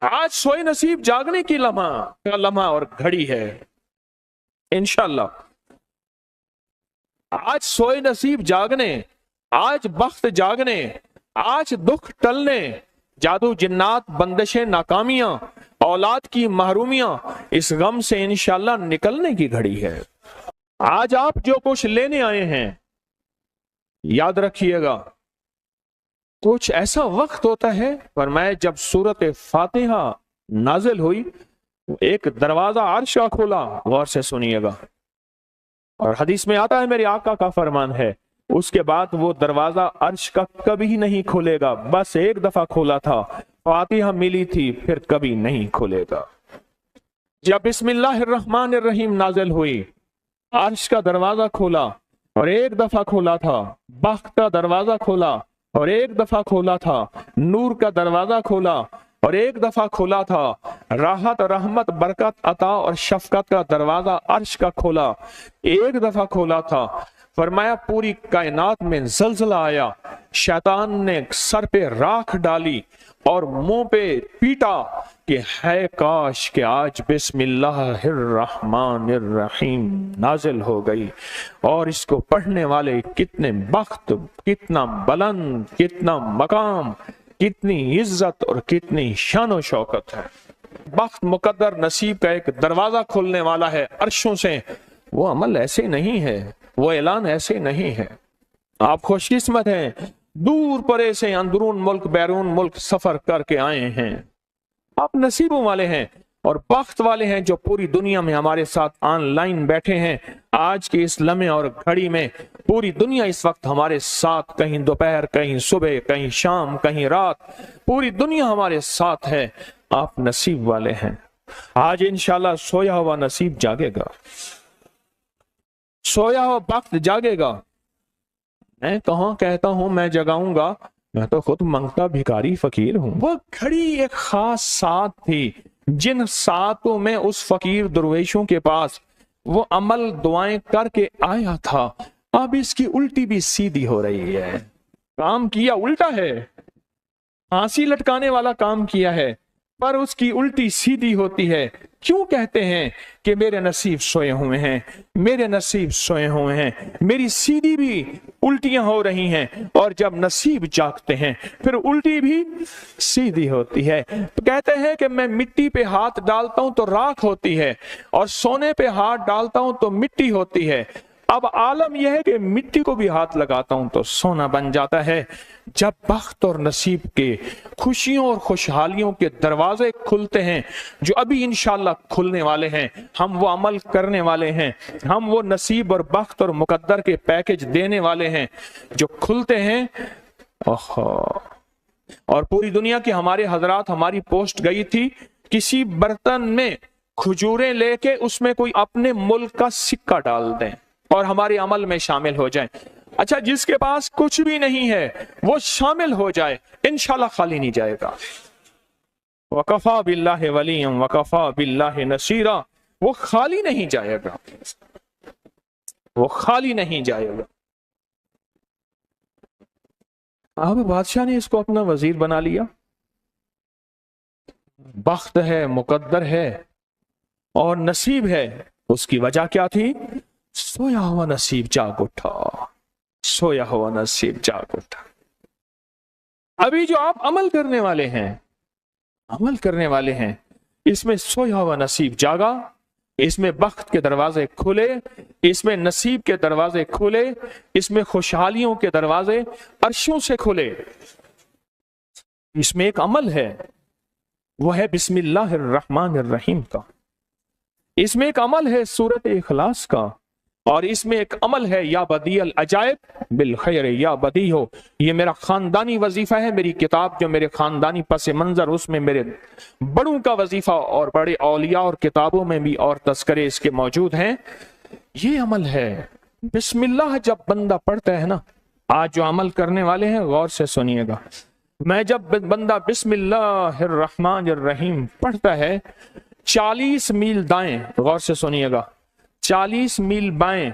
आज सोए नसीब जागने की लम्हा और घड़ी है इंशाअल्लाह। आज सोए नसीब जागने, आज बख्त जागने, आज दुख टलने, जादू जिन्नात बंदिशें नाकामियां, औलाद की महरूमियां, इस गम से इंशाअल्लाह निकलने की घड़ी है। आज आप जो कुछ लेने आए हैं, याद रखिएगा कुछ ऐसा वक्त होता है, फरमाया जब सूरत फातिहा नाजिल हुई एक दरवाजा अर्श का खोला, गौर से सुनिएगा, और हदीस में आता है मेरे आका का फरमान है, उसके बाद वो दरवाजा अर्श का कभी नहीं खुलेगा। बस एक दफा खोला था, फातिहा मिली थी, फिर कभी नहीं खुलेगा। जब बिस्मिल्लाहिर्रहमानिर्रहीम नाजिल हुई, अर्श का दरवाजा खोला और एक दफा खोला था, बख्त का दरवाजा खोला और एक दफा खोला था, नूर का दरवाजा खोला और एक दफा खोला था, राहत रहमत बरकत अता और शफकत का दरवाजा अर्श का खोला, एक दफा खोला था। फरमाया पूरी कायनात में जलजला आया, शैतान ने सर पे राख डाली और मुंह पे पीटा कि है काश कि आज बिस्मिल्लाहिर्रहमानिर्रहीम नाजिल हो गई, और इसको पढ़ने वाले कितने बख्त, कितना बुलंद, कितना मकाम, कितनी इज्जत और कितनी शान शौकत है। बख्त मुकद्दर नसीब का एक दरवाजा खुलने वाला है अर्शों से। वो अमल ऐसे नहीं है, वो ऐलान ऐसे नहीं है। आप खुशकिस्मत हैं, दूर परे से अंदरून मुल्क बैरून मुल्क सफर करके आए हैं। आप नसीबों वाले हैं और बख्त वाले हैं जो पूरी दुनिया में हमारे साथ ऑनलाइन बैठे हैं। आज के इस लम्हे और घड़ी में पूरी दुनिया इस वक्त हमारे साथ, कहीं दोपहर, कहीं सुबह, कहीं शाम, कहीं रात, पूरी दुनिया हमारे साथ है। आप नसीब वाले हैं। आज इंशाल्लाह सोया हुआ नसीब जागेगा, सोया हुआ वक्त जागेगा। मैं कहाँ कहता हूं मैं जगाऊंगा, मैं तो खुद मंगता भिखारी फकीर हूं। वो घड़ी एक खास साथ थी, जिन सातों में उस फकीर दरवेशों के पास वो अमल दुआएं करके आया था। अब इसकी उल्टी भी सीधी हो रही है। काम किया उल्टा है, फांसी लटकाने वाला काम किया है, पर उसकी उल्टी सीधी होती है। क्यों कहते हैं कि मेरे नसीब सोए हुए हैं, मेरे नसीब सोए हुए हैं, मेरी सीधी भी उल्टियां हो रही हैं, और जब नसीब जागते हैं फिर उल्टी भी सीधी होती है। तो कहते हैं कि मैं मिट्टी पे हाथ डालता हूं तो राख होती है, और सोने पे हाथ डालता हूं तो मिट्टी होती है। अब आलम यह है कि मिट्टी को भी हाथ लगाता हूं तो सोना बन जाता है। जब बख्त और नसीब के खुशियों और खुशहालियों के दरवाजे खुलते हैं, जो अभी इंशाल्लाह खुलने वाले हैं, हम वो अमल करने वाले हैं, हम वो नसीब और बख्त और मुकद्दर के पैकेज देने वाले हैं जो खुलते हैं। और पूरी दुनिया के हमारे हजरात, हमारी पोस्ट गई थी, किसी बर्तन में खजूरें लेके उसमें कोई अपने मुल्क का सिक्का डाल दें और हमारे अमल में शामिल हो जाए। अच्छा, जिसके पास कुछ भी नहीं है वो शामिल हो जाए, इंशाल्लाह खाली नहीं जाएगा। वकफा बिल्लाहि वलिय्यम वकफा बिल्लाहि नसीरा, वो खाली नहीं जाएगा, वो खाली नहीं जाएगा। अब बादशाह ने इसको अपना वजीर बना लिया। बख्त है, मुकद्दर है और नसीब है। उसकी वजह क्या थी? सोया हुआ नसीब जाग उठा, सोया हुआ नसीब जाग उठा। अभी जो आप अमल करने वाले हैं, अमल करने वाले हैं, इसमें सोया हुआ नसीब जागा, इसमें बख्त के दरवाजे खुले, इसमें नसीब के दरवाजे खुले, इसमें खुशहालियों के दरवाजे अर्शों से खुले। इसमें एक अमल है, वो है बिस्मिल्लाहिर्रहमानिर्रहीम का। इसमें एक अमल है सूरत इखलास का, और इसमें एक अमल है या बदीअल अजायब बिल खैर या बदी हो। ये मेरा खानदानी वजीफा है, मेरी किताब जो मेरे खानदानी पस मंजर, उसमें मेरे बड़ों का वजीफा और बड़े औलिया और किताबों में भी और तस्करे इसके मौजूद हैं। ये अमल है बिस्मिल्लाह। जब बंदा पढ़ता है ना, आज जो अमल करने वाले हैं गौर से सुनिएगा, मैं जब बंदा बिस्मिल्लाहिर्रहमानिर्रहीम पढ़ता है, 40 मील दाएं, गौर से सुनिएगा, 40 मील बाएं,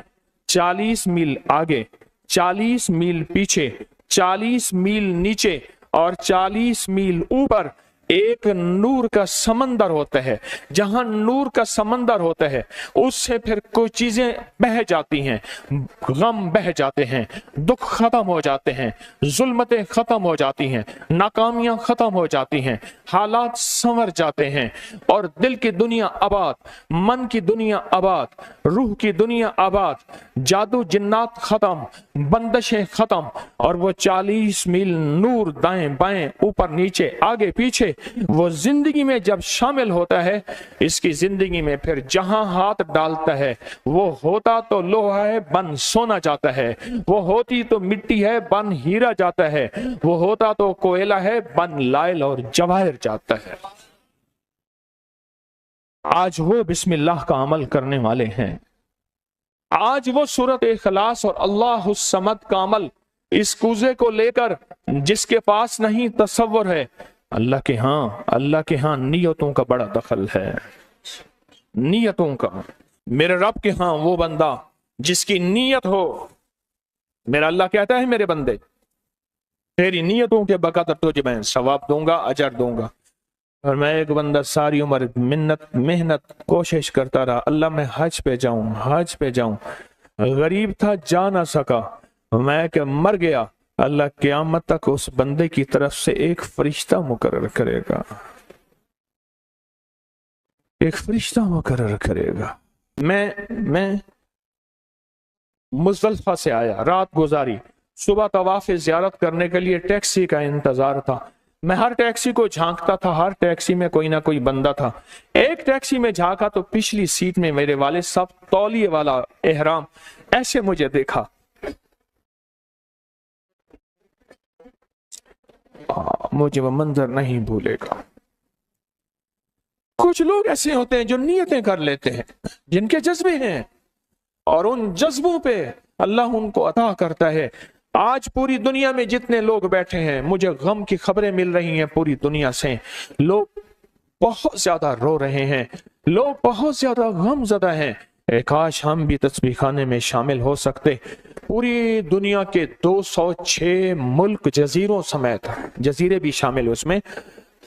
40 मील आगे, 40 मील पीछे, 40 मील नीचे और 40 मील ऊपर एक नूर का समंदर होता है, जहां नूर का समंदर होता है उससे फिर कोई चीजें बह जाती हैं, गम बह जाते हैं, दुख खत्म हो जाते हैं, जुल्मतें खत्म हो जाती हैं, नाकामियां खत्म हो जाती हैं, हालात संवर जाते हैं और दिल की दुनिया आबाद, मन की दुनिया आबाद, रूह की दुनिया आबाद, जादू जिन्नात खत्म, बंदशें खत्म, और वो 40 मील नूर दाएं बाएं ऊपर नीचे आगे पीछे वो जिंदगी में जब शामिल होता है, इसकी जिंदगी में फिर जहां हाथ डालता है वो होता तो लोहा है बन सोना जाता है, वो होती तो मिट्टी है बन हीरा जाता है, वो होता तो कोयला है बन लाइल और जवाहिर जाता है। आज वो बिस्मिल्लाह का अमल करने वाले हैं, आज वो सूरत इखलास और अल्लाह समद का अमल इस कूजे को लेकर जिसके पास नहीं तसव्वुर है, अल्लाह के हां नियतों का बड़ा दखल है, नियतों का। मेरे रब के हां वो बंदा जिसकी नीयत हो, मेरा अल्लाह कहता है मेरे बंदे तेरी नियतों के बकदर तुझे मैं सवाब दूंगा, अजर दूंगा। और मैं एक बंदा सारी उम्र मेहनत कोशिश करता रहा, अल्लाह मैं हज पे जाऊं, गरीब था जा ना सका, मैं क्या मर गया, अल्लाह क़यामत तक उस बंदे की तरफ से एक फरिश्ता मुकर्रर करेगा, एक फरिश्ता मुकर्रर करेगा। मैं मुज़दलिफ़ा से आया, रात गुजारी, सुबह तवाफ़ ज़ियारत करने के लिए टैक्सी का इंतजार था। मैं हर टैक्सी को झांकता था, हर टैक्सी में कोई ना कोई बंदा था। एक टैक्सी में झांका तो पिछली सीट में मेरे वाले साहब तौलिए वाला एहराम, ऐसे मुझे देखा, मुझे वो मंजर नहीं भूलेगा। कुछ लोग ऐसे होते हैं जो नियतें कर लेते हैं, जिनके जज्बे हैं, और उन जज्बों पे अल्लाह उनको अता करता है। आज पूरी दुनिया में जितने लोग बैठे हैं, मुझे गम की खबरें मिल रही हैं पूरी दुनिया से, लोग बहुत ज्यादा रो रहे हैं, लोग बहुत ज्यादा गमज़दा हैं। काश हम भी तस्बीह खाने में शामिल हो सकते। पूरी दुनिया के 206 मुल्क जजीरों समेत, जजीरे भी शामिल उसमें,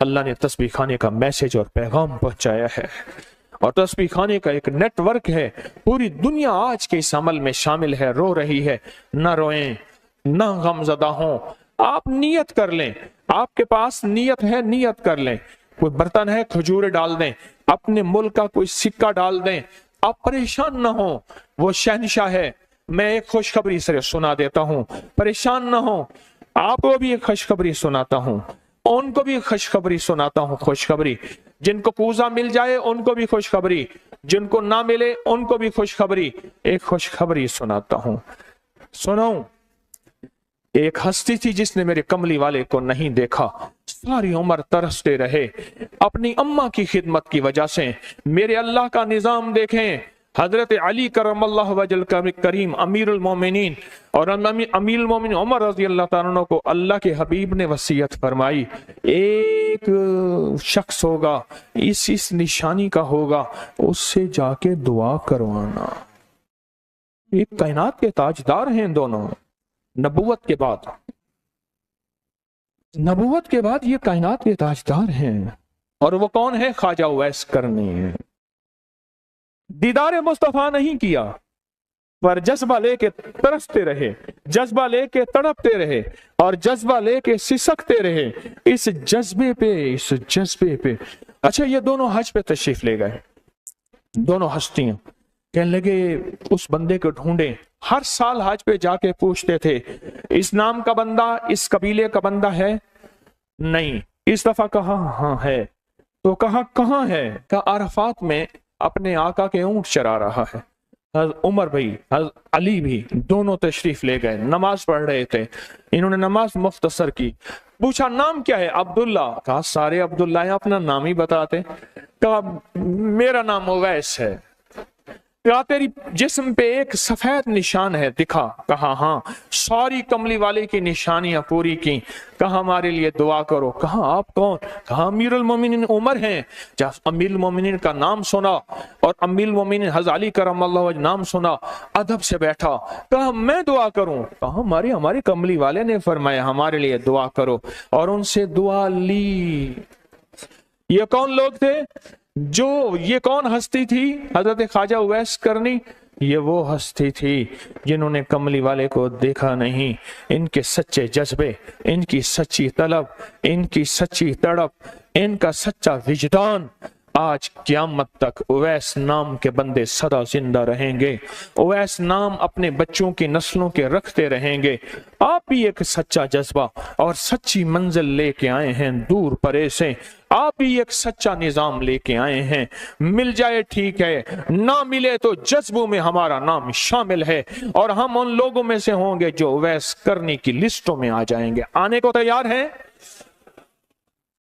अल्लाह ने तस्बीह खाने का मैसेज और पैगाम पहुंचाया है। और तस्बीह खाने का एक नेटवर्क है, पूरी दुनिया आज के इस अमल में शामिल है, रो रही है। ना रोएं, ना गमज़दा हों, आप नियत कर लें, आपके पास नियत है, नियत कर लें। कोई बर्तन है, खजूर डाल दें, अपने मुल्क का कोई सिक्का डाल दें, आप परेशान ना हो, वो शहनशाह है। मैं एक खुशखबरी से सुना देता हूँ, परेशान ना हो, आपको भी एक खुशखबरी सुनाता हूँ, उनको भी खुशखबरी सुनाता हूँ। खुशखबरी, जिनको पूजा मिल जाए उनको भी खुशखबरी, जिनको ना मिले उनको भी खुशखबरी। एक खुशखबरी सुनाता हूँ, सुनाऊं। एक हस्ती थी जिसने मेरे कमली वाले को नहीं देखा, सारी उम्र तरसते रहे अपनी अम्मा की खिदमत की वजह से। मेरे अल्लाह का निजाम देखें, हजरत अली करमल्लाहु वजल करीम अमीरुल मोमिनीन और अमीरुल मोमिनीन उमर रज़ी अल्लाह तआला अन्हु को अल्लाह के हबीब ने वसीयत फरमाई, एक शख्स होगा, इस निशानी का होगा, उससे जाके दुआ करवाना। एक कायनात के ताजदार हैं दोनों, नबूवत के बाद ये कायनात के ताजदार हैं। और वो कौन है? ख्वाजा उवैस करनी है। दीदार मुस्तफा नहीं किया, पर जज्बा लेके तरसते रहे, जज्बा लेके तड़पते रहे और जज्बा लेके सिसकते रहे। इस जज्बे पे अच्छा, ये दोनों हज पे तशरीफ ले गए, दोनों हस्तियां। कहने लगे उस बंदे को ढूंढे। हर साल हज पे जाके पूछते थे, इस नाम का बंदा, इस कबीले का बंदा है? नहीं। इस दफा कहा हाँ है। तो कहा कहाँ है? कहा अरफात में अपने आका के ऊंट चरा रहा है। उमर भाई, अली भी, दोनों तशरीफ ले गए, नमाज पढ़ रहे थे। इन्होंने नमाज मुख्तसर की। पूछा नाम क्या है? अब्दुल्ला। कहा सारे अब्दुल्ला हैं, अपना नाम ही बताते। कहा मेरा नाम उवैस है। कहा तेरी जिस्म पे एक सफेद निशान है, दिखा। कहा हाँ। सारी कमली वाले की निशानियां पूरी की। कहा हमारे लिए दुआ करो। कहा आप कौन? कहा अमीरुल मोमिनीन उमर हैं। जब अमीरुल मोमिनीन का नाम सुना और अमीरुल मोमिनीन हज़रत अली करमल्लाहु वजह नाम सुना, अदब से बैठा। कहा मैं दुआ करूं? कहा हमारे कमली वाले ने फरमाया हमारे लिए दुआ करो। और उनसे दुआ ली। یہ کون لوگ تھے؟ یہ کون ہستی تھی؟ حضرت خواجہ اویس کرنی۔ یہ وہ ہستی تھی جنہوں نے کملی والے کو دیکھا نہیں۔ ان کے سچے جذبے، ان کی سچی طلب، ان کی سچی تڑپ، ان کا سچا وجدان، آج قیامت تک اویس نام کے بندے سدا زندہ رہیں گے۔ اویس نام اپنے بچوں کی نسلوں کے رکھتے رہیں گے۔ آپ بھی ایک سچا جذبہ اور سچی منزل لے کے آئے ہیں دور پرے سے۔ آپ بھی ایک سچا نظام لے کے آئے ہیں۔ مل جائے ٹھیک ہے، نہ ملے تو جذبوں میں ہمارا نام شامل ہے، اور ہم ان لوگوں میں سے ہوں گے جو اویس کرنی کی لسٹوں میں آ جائیں گے۔ آنے کو تیار ہیں؟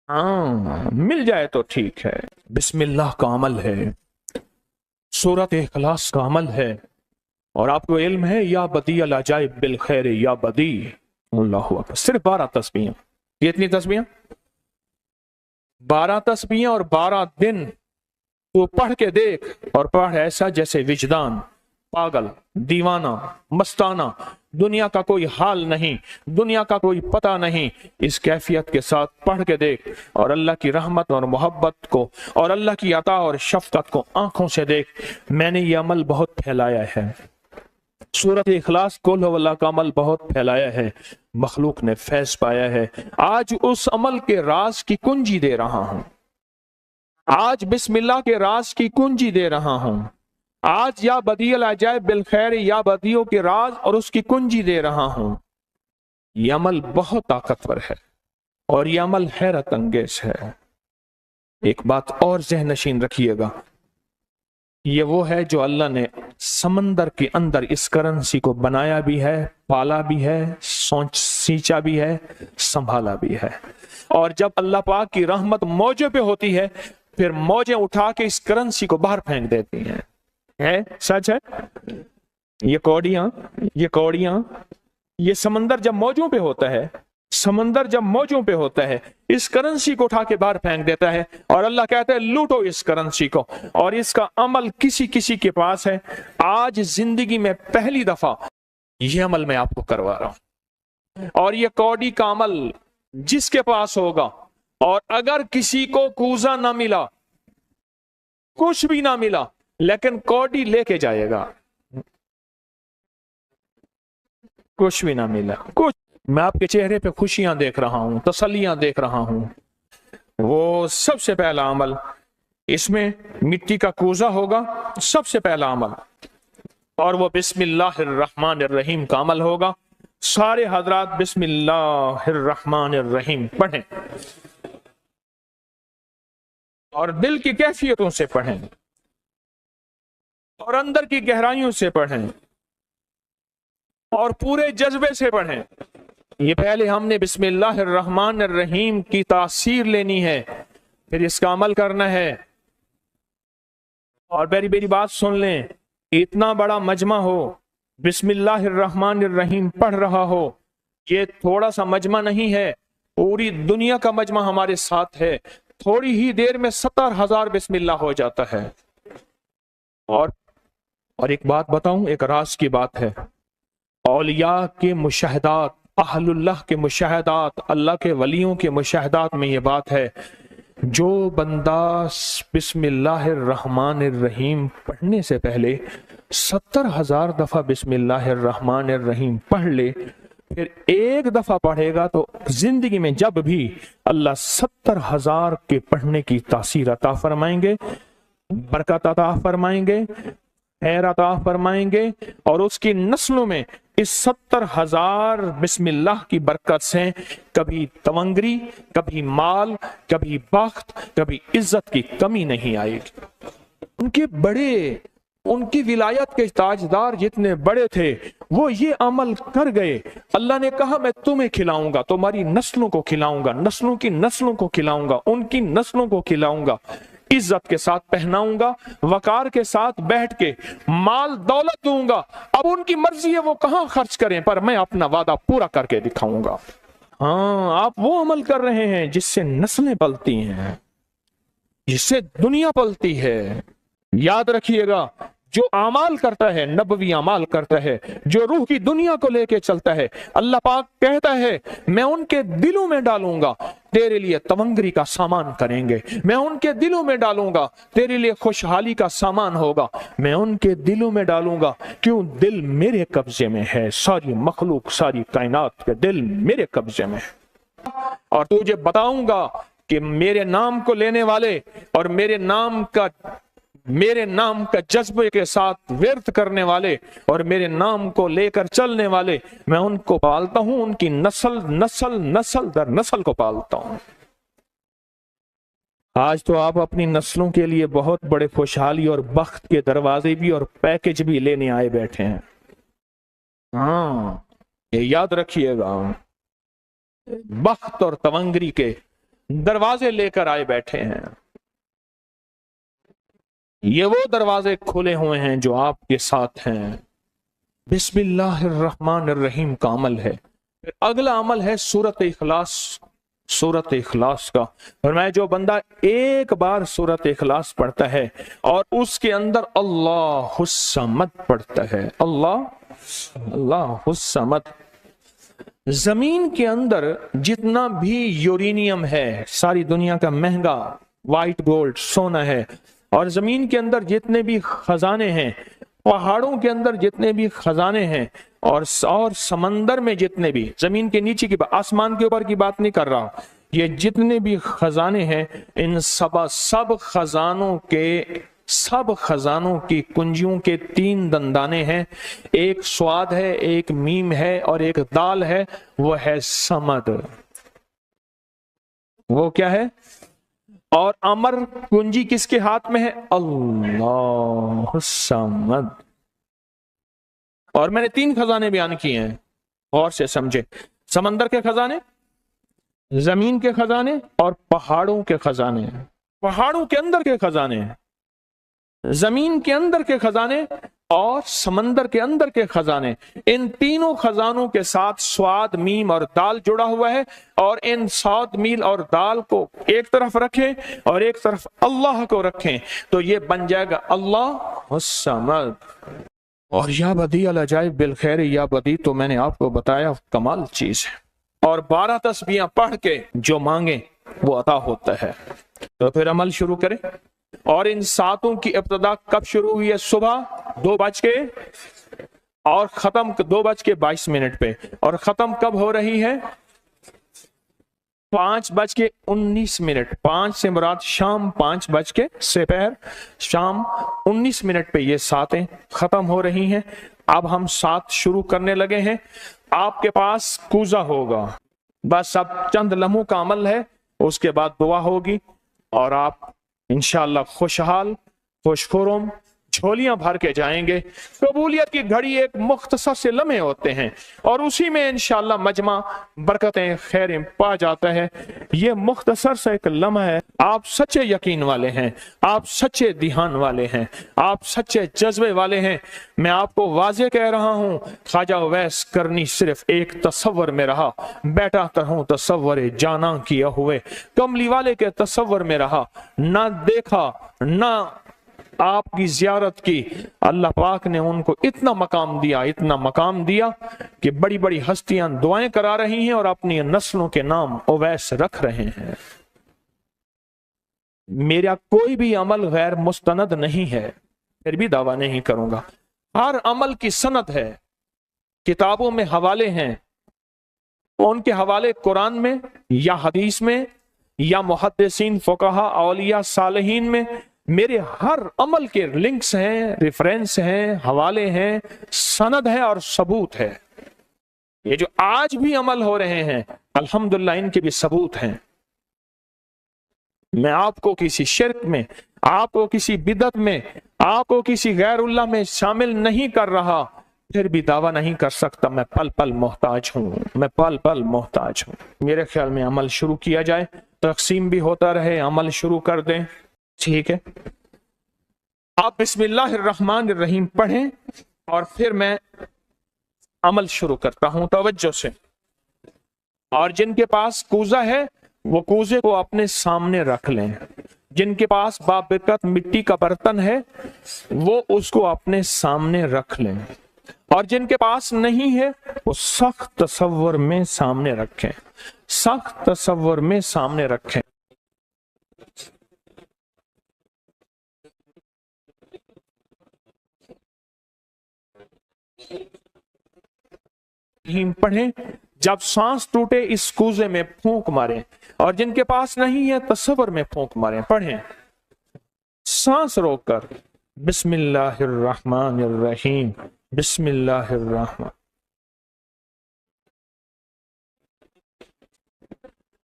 ہاں، مل جائے تو ٹھیک ہے۔ بسم اللہ کا عمل ہے، سورۃ اخلاص کا عمل ہے، اور آپ کو علم ہے یا بدیع العجائب بالخیر یا بدیع۔ اللہ اکبر۔ صرف 12 تسبیحیں۔ کتنی تسبیحیں؟ 12 تسبیحیں اور 12 دن تو پڑھ کے دیکھ، اور پڑھ ایسا جیسے وجدان پاگل، دیوانہ، مستانہ، دنیا کا کوئی حال نہیں، دنیا کا کوئی پتہ نہیں، اس کیفیت کے ساتھ پڑھ کے دیکھ، اور اللہ کی رحمت اور محبت کو اور اللہ کی عطا اور شفقت کو آنکھوں سے دیکھ۔ میں نے یہ عمل بہت پھیلایا ہے، سورۃ اخلاص قل ہو اللہ کا عمل بہت پھیلایا ہے، مخلوق نے فیض پایا ہے۔ آج اس عمل کے راز کی کنجی دے رہا ہوں، آج بسم اللہ کے راز کی کنجی دے رہا ہوں، آج یا بدیع العجائب بالخیر یا بدیعوں کے راز اور اس کی کنجی دے رہا ہوں۔ یہ عمل بہت طاقتور ہے اور یہ عمل حیرت انگیز ہے۔ ایک بات اور ذہن نشین رکھیے گا، یہ وہ ہے جو اللہ نے سمندر کے اندر اس کرنسی کو بنایا بھی ہے، پالا بھی ہے، سینچا بھی ہے، سنبھالا بھی ہے، اور جب اللہ پاک کی رحمت موجوں پہ ہوتی ہے پھر موجیں اٹھا کے اس کرنسی کو باہر پھینک دیتی ہیں۔ ہے سچ ہے؟ یہ کوڑیاں یہ سمندر جب موجوں پہ ہوتا ہے، سمندر جب موجوں پہ ہوتا ہے اس کرنسی کو اٹھا کے باہر پھینک دیتا ہے، اور اللہ کہتا ہے لوٹو اس کرنسی کو، اور اس کا عمل کسی کسی کے پاس ہے۔ آج زندگی میں پہلی دفعہ یہ عمل میں آپ کو کروا رہا ہوں، اور یہ کوڑی کا عمل جس کے پاس ہوگا، اور اگر کسی کو کوزہ نہ ملا، کچھ بھی نہ ملا، لیکن کوڑی لے کے جائے گا، کچھ بھی نہ ملا، کچھ، میں آپ کے چہرے پہ خوشیاں دیکھ رہا ہوں، تسلیاں دیکھ رہا ہوں، وہ سب سے پہلا عمل، اس میں مٹی کا کوزہ ہوگا، سب سے پہلا عمل، اور وہ بسم اللہ الرحمن الرحیم کا عمل ہوگا۔ سارے حضرات بسم اللہ الرحمن الرحیم پڑھیں، اور دل کی کیفیتوں سے پڑھیں، اور اندر کی گہرائیوں سے پڑھیں، اور پورے جذبے سے پڑھیں۔ یہ پہلے ہم نے بسم اللہ الرحمن الرحیم کی تاثیر لینی ہے، پھر اس کا عمل کرنا ہے۔ اور میری بات سن لیں، اتنا بڑا مجمع ہو، بسم اللہ الرحمن الرحیم پڑھ رہا ہو، یہ تھوڑا سا مجمع نہیں ہے، پوری دنیا کا مجمع ہمارے ساتھ ہے، تھوڑی ہی دیر میں 70,000 بسم اللہ ہو جاتا ہے۔ اور ایک بات بتاؤں، ایک راز کی بات ہے، اولیاء کے مشاہدات، اہل اللہ کے مشاہدات، اللہ کے ولیوں کے مشاہدات میں یہ بات ہے، جو بندہ بسم اللہ الرحمن الرحیم پڑھنے سے پہلے 70,000 دفعہ بسم اللہ الرحمن الرحیم پڑھ لے، پھر ایک دفعہ پڑھے گا تو زندگی میں جب بھی اللہ 70,000 کے پڑھنے کی تاثیر عطا فرمائیں گے، برکت عطا فرمائیں گے، خیر عطا فرمائیں گے، اور اس کی نسلوں میں اس 70,000 بسم اللہ کی برکت سے کبھی تونگری، کبھی مال، کبھی بخت، کبھی عزت کی کمی نہیں آئے گی۔ ان کی ولایت کے تاجدار جتنے بڑے تھے وہ یہ عمل کر گئے، اللہ نے کہا میں تمہیں کھلاؤں گا، تمہاری نسلوں کو کھلاؤں گا، نسلوں کی نسلوں کو کھلاؤں گا، ان کی نسلوں کو کھلاؤں گا، عزت کے ساتھ پہناؤں گا، وقار کے ساتھ بیٹھ کے مال دولت دوں گا، اب ان کی مرضی ہے وہ کہاں خرچ کریں، پر میں اپنا وعدہ پورا کر کے دکھاؤں گا۔ ہاں، آپ وہ عمل کر رہے ہیں جس سے نسلیں پلتی ہیں، جس سے دنیا پلتی ہے۔ یاد رکھیے گا، जो अमाल करता है, नबवी अमाल करता है, जो रूह की दुनिया को लेके चलता है, अल्लाह पाक कहता है मैं उनके दिलों में डालूंगा तेरे लिए तवंगरी का सामान करेंगे, मैं उनके दिलों में डालूंगा तेरे लिए खुशहाली का सामान होगा, मैं उनके दिलों में डालूंगा। क्यों? दिल मेरे कब्जे में है, सारी मखलूक सारी कायनात के दिल मेरे कब्जे में है। और तुझे बताऊंगा कि मेरे नाम को लेने वाले और मेरे नाम का जज्बे के साथ व्यर्थ करने वाले और मेरे नाम को लेकर चलने वाले, मैं उनको पालता हूं, उनकी नस्ल दर नस्ल को पालता हूं। आज तो आप अपनी नस्लों के लिए बहुत बड़े खुशहाली और बख्त के दरवाजे भी और पैकेज भी लेने आए बैठे हैं। हाँ, ये याद रखिएगा, बख्त और तवंगरी के दरवाजे लेकर आए बैठे हैं। ये वो दरवाजे खुले हुए हैं जो आपके साथ हैं। बिस्मिल्लाहिर्रहमानिर्रहीम का अमल है। फिर अगला अमल है सूरत इखलास, सूरत इखलास का। और मैं जो बंदा एक बार सूरत इखलास पढ़ता है और उसके अंदर अल्लाहुस्समद पढ़ता है, अल्लाहुस्समद, जमीन के अंदर जितना भी यूरेनियम है, सारी दुनिया का महंगा व्हाइट गोल्ड सोना है, और जमीन के अंदर जितने भी खजाने हैं, पहाड़ों के अंदर जितने भी खजाने हैं, और समंदर में जितने भी, जमीन के नीचे की, आसमान के ऊपर की बात नहीं कर रहा, ये जितने भी खजाने हैं, इन सब खजानों की कुंजियों के 3 दंदाने हैं। एक स्वाद है, एक मीम है और एक दाल है, वो है समद। वो क्या है? और अमर कुंजी किसके हाथ में है? अल्लाह समद। और मैंने 3 खजाने बयान किए हैं, और से समझे। समंदर के खजाने, जमीन के खजाने और पहाड़ों के खजाने। पहाड़ों के अंदर के खजाने, जमीन के अंदर के खजाने और समंदर के अंदर के खजाने। इन तीनों खजानों के साथ स्वाद, मीम और दाल जुड़ा हुआ है। और इन स्वाद, मील और दाल को एक तरफ रखें और एक तरफ अल्लाह को रखें, तो ये बन जाएगा अल्लाह समद। और या बदी अल अजाइब बिल खैर, या बदी तो मैंने आपको बताया कमाल चीज है। और 12 तस्बीहां पढ़ के जो मांगे वो अता होता है। तो फिर अमल शुरू करें। और इन 7 की इब्तिदा कब शुरू हुई है? सुबह 2 बज के और खत्म 2:22 पे। और खत्म कब हो रही है? 5:19। 5 से मुराद शाम 5 बज के दोपहर शाम 19 पे ये 7 खत्म हो रही हैं। अब हम 7 शुरू करने लगे हैं। आपके पास कूजा होगा, बस अब चंद लम्हों का अमल है, उसके बाद दुआ होगी और आप इंशाअल्लाह खुशहाल खुशखुरम झोलियां भर के जाएंगे। कबूलियत की घड़ी एक मुख्तसर से लम्हे होते हैं और उसी में इंशाअल्लाह मजमा बरकतें खैरें पा जाता है। ये मुख्तसर से एक लम्हा है। आप सच्चे यकीन वाले हैं, आप सच्चे ध्यान वाले हैं, आप सच्चे जज्बे वाले हैं। मैं आपको वाजे कह रहा हूँ, ख्वाजा उवैस करनी सिर्फ एक तसव्वुर में रहा, बैठा हूँ तसव्वुर जाना किया हुए। कमली वाले के तसव्वुर में रहा, ना देखा ना आपकी जियारत की। अल्लाह पाक ने उनको इतना मकाम दिया कि बड़ी बड़ी हस्तियां दुआएं करा रही हैं और अपनी नस्लों के नाम उवैस रख रहे हैं। मेरा कोई भी अमल गैर मुस्तनद नहीं है, फिर भी दावा नहीं करूंगा। हर अमल की सनद है, किताबों में हवाले हैं, उनके हवाले कुरान में या हदीस में या मुहद्दिसीन फुकहा औलिया सालिहीन में। मेरे हर अमल के लिंक्स हैं, रेफरेंस हैं, हवाले हैं, सनद है और सबूत है। ये जो आज भी अमल हो रहे हैं अल्हम्दुलिल्लाह इनके भी सबूत हैं। मैं आपको किसी शिर्क में, आपको किसी बिदत में, आपको किसी गैरुल्लाह में शामिल नहीं कर रहा, फिर भी दावा नहीं कर सकता मैं पल पल मोहताज हूं, मैं पल पल मोहताज हूं। मेरे ख्याल में अमल शुरू किया जाए, तकसीम भी होता रहे, अमल शुरू कर दें। ठीक है, आप बिस्मिल्लाहिर्रहमानिर्रहीम पढ़ें और फिर मैं अमल शुरू करता हूं तवज्जो से। और जिनके पास कूजा है वो कूजे को अपने सामने रख लें। जिनके पास बाबरकत मिट्टी का बर्तन है वो उसको अपने सामने रख लें, और जिनके पास नहीं है वो सख्त तसव्वुर में सामने रखें, सख्त तसव्वुर में सामने रखें। पढ़ें, जब सांस टूटे इस कूजे में फूंक मारें, और जिनके पास नहीं है तसव्वुर में फूंक मारें। पढ़ें सांस रोककर, बिस्मिल्लाहिर्रहमानिर्रहीम, बिस्मिल्लाहिर्रहमान।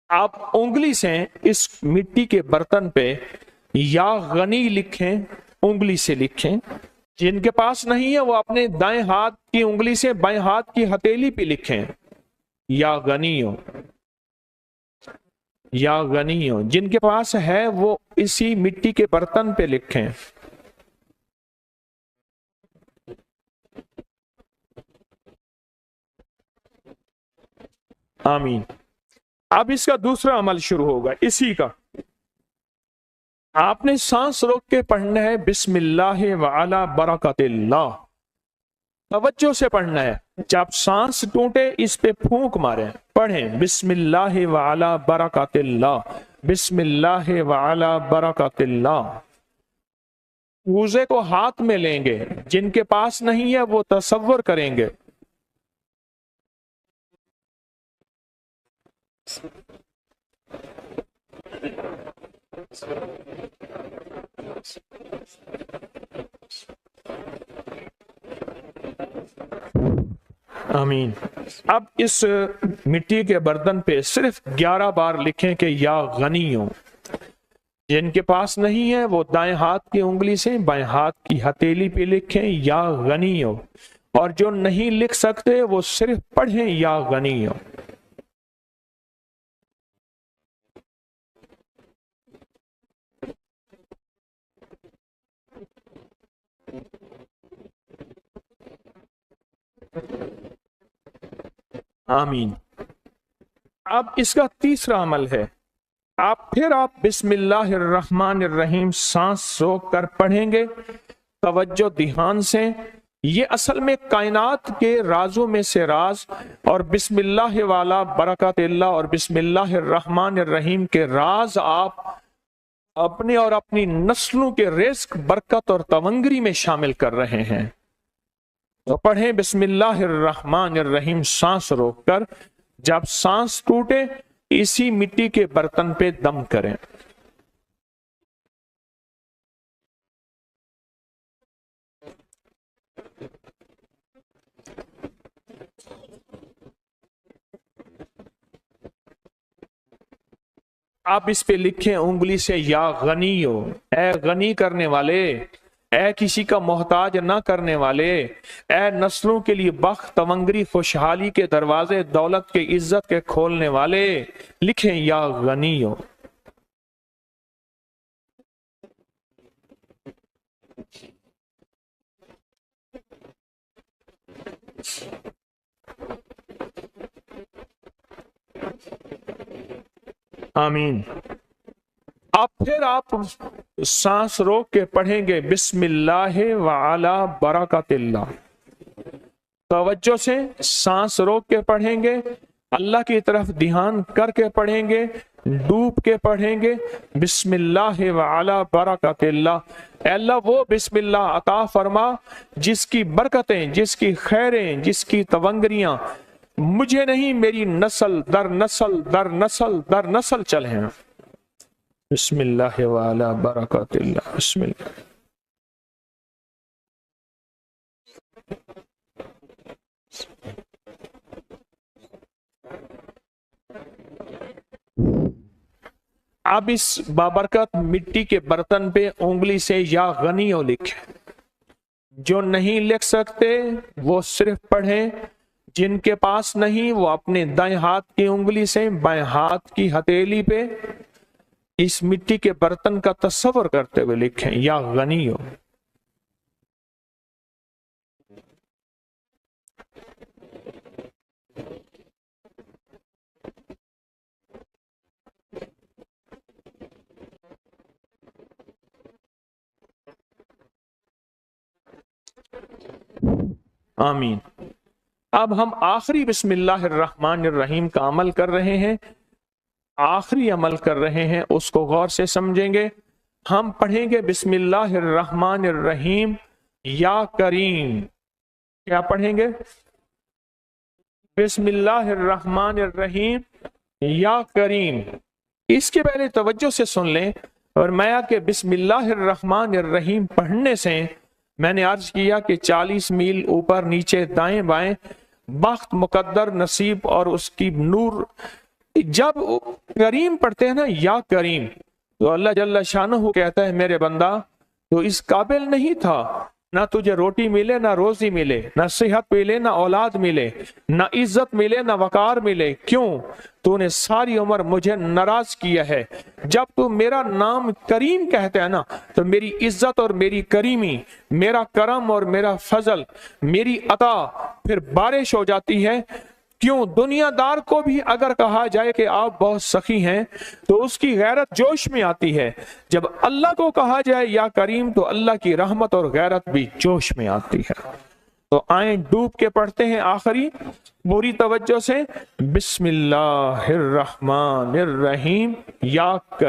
आप उंगली से इस मिट्टी के बर्तन पे या गनी लिखें, उंगली से लिखें। जिनके पास नहीं है वो अपने दाएं हाथ की उंगली से बाएं हाथ की हथेली पे लिखें, या गनियो, या गनियो। जिनके पास है वो इसी मिट्टी के बर्तन पे लिखें। आमीन। अब इसका दूसरा अमल शुरू होगा इसी का। आपने सांस रोक के पढ़ना है बिस्मिल्लाह व अला बरकतिल्लाह, तवज्जो से पढ़ना है। जब सांस टूटे इस पे फूंक मारें। पढ़ें बिस्मिल्लाह व अला बरकतिल्लाह, बिस्मिल्लाह व अला बरकतिल्लाह। कूजे को हाथ में लेंगे, जिनके पास नहीं है वो तसव्वुर करेंगे। आमीन। अब इस मिट्टी के बर्तन पे सिर्फ 11 बार लिखें कि या गनियों। जिनके पास नहीं है वो दाएं हाथ की उंगली से बाएं हाथ की हथेली पे लिखें या गनियों, और जो नहीं लिख सकते वो सिर्फ पढ़ें या गनियों। आमीन। अब इसका तीसरा अमल है, आप बिस्मिल्लाहिर्रहमानिर्रहीम सांस रोक कर पढ़ेंगे, तवज्जो ध्यान से। ये असल में कायनात के राजों में से राज, और बिस्मिल्लाह वाला बरकतिल्लाह और बिस्मिल्लाहिर्रहमानिर्रहीम के राज आप अपने और अपनी नस्लों के रिस्क, बरकत और तवंगरी में शामिल कर रहे हैं। तो पढ़ें बिस्मिल्लाहिर्रहमानिर्रहीम सांस रोककर। जब सांस टूटे इसी मिट्टी के बर्तन पे दम करें। आप इस पे लिखें उंगली से या गनियो, ए गनी करने वाले, ए किसी का मोहताज ना करने वाले, ए नस्लों के लिए बख्त, तवंगरी, खुशहाली के दरवाजे, दौलत के, इज्जत के खोलने वाले। लिखें या गनियो। आमीन। अब फिर आप सांस रोक के पढ़ेंगे बिस्मिल्लाह व अला बरकतिल्लाह। तवज्जो से सांस रोक के पढ़ेंगे, अल्लाह की तरफ ध्यान करके पढ़ेंगे, डूब के पढ़ेंगे। बिस्मिल्लाह व अला बरकतिल्लाह। अल्लाह वो बिस्मिल्लाह अता फरमा जिसकी बरकतें, जिसकी खैरें, जिसकी तवंगरियां मुझे नहीं मेरी नस्ल दर नस्ल दर नस्ल दर नस्ल चले हैं। बिस्मिल्लाह व अला बरकतिल्लाह। बिस्मिल्लाह। अब इस बाबरकत मिट्टी के बर्तन पे उंगली से या गनियो लिखें। जो नहीं लिख सकते वो सिर्फ पढ़ें, जिनके पास नहीं वो अपने दाएं हाथ की उंगली से बाएं हाथ की हथेली पे इस मिट्टी के बर्तन का तस्वर करते हुए लिखें या गनियो। آمین۔ اب ہم آخری بسم اللہ الرحمن الرحیم کا عمل کر رہے ہیں، آخری عمل کر رہے ہیں، اس کو غور سے سمجھیں گے۔ ہم پڑھیں گے بسم اللہ الرحمن الرحیم یا کریم۔ کیا پڑھیں گے؟ بسم اللہ الرحمن الرحیم یا کریم۔ اس کے پہلے توجہ سے سن لیں، اور میں کہ بسم اللہ الرحمن الرحیم پڑھنے سے میں نے عرض کیا کہ 40 میل اوپر نیچے دائیں بائیں بخت، مقدر، نصیب اور اس کی نور۔ جب کریم پڑھتے ہیں نا، یا کریم، تو اللہ جل شانہ کہتا ہے میرے بندہ تو اس قابل نہیں تھا، نہ تجھے روٹی ملے، نہ روزی ملے، نہ صحت ملے، نہ اولاد ملے، نہ عزت ملے، نہ وقار ملے۔ کیوں؟ تو نے ساری عمر مجھے ناراض کیا ہے۔ جب تو میرا نام کریم کہتے ہیں نا، تو میری عزت اور میری کریمی، میرا کرم اور میرا فضل، میری عطا پھر بارش ہو جاتی ہے۔ کیوں؟ دنیا دار کو بھی اگر کہا جائے کہ آپ بہت سخی ہیں تو اس کی غیرت جوش میں آتی ہے، جب اللہ کو کہا جائے یا کریم تو اللہ کی رحمت اور غیرت بھی جوش میں آتی ہے۔ تو آئیں ڈوب کے پڑھتے ہیں آخری پوری توجہ سے، بسم اللہ الرحمن الرحیم یا کریم۔